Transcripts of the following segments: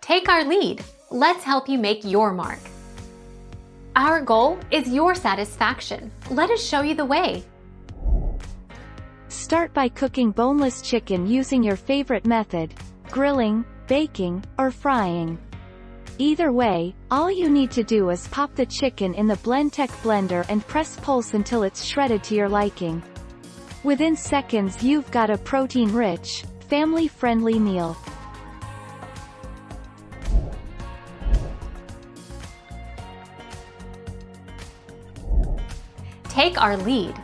Take our lead. Let's help you make your mark. Our goal is your satisfaction. Let us show you the way. Start by cooking boneless chicken using your favorite method: grilling, baking, or frying. Either way, all you need to do is pop the chicken in the Blendtec blender and press pulse until it's shredded to your liking. Within seconds you've got a protein-rich, family-friendly meal. Take our lead.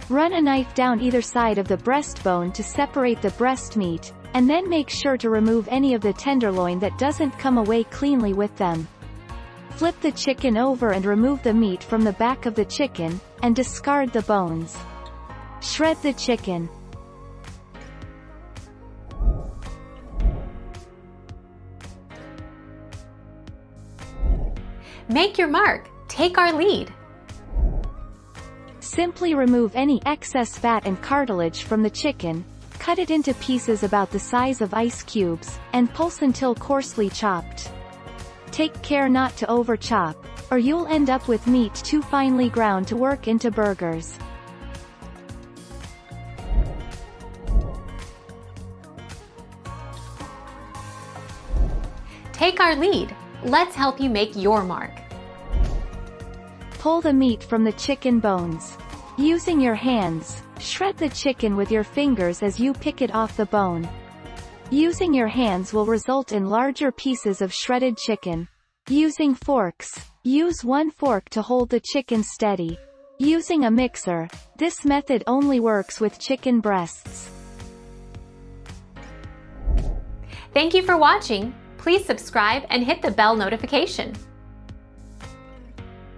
Run a knife down either side of the breastbone to separate the breast meat, and then make sure to remove any of the tenderloin that doesn't come away cleanly with them. Flip the chicken over and remove the meat from the back of the chicken, and discard the bones. Shred the chicken. Make your mark. Take our lead. Simply remove any excess fat and cartilage from the chicken, cut it into pieces about the size of ice cubes, and pulse until coarsely chopped. Take care not to over-chop, or you'll end up with meat too finely ground to work into burgers. Take our lead. Let's help you make your mark. Pull the meat from the chicken bones. Using your hands, shred the chicken with your fingers as you pick it off the bone. Using your hands will result in larger pieces of shredded chicken. Using forks, use one fork to hold the chicken steady. Using a mixer, this method only works with chicken breasts. Thank you for watching. Please subscribe and hit the bell notification.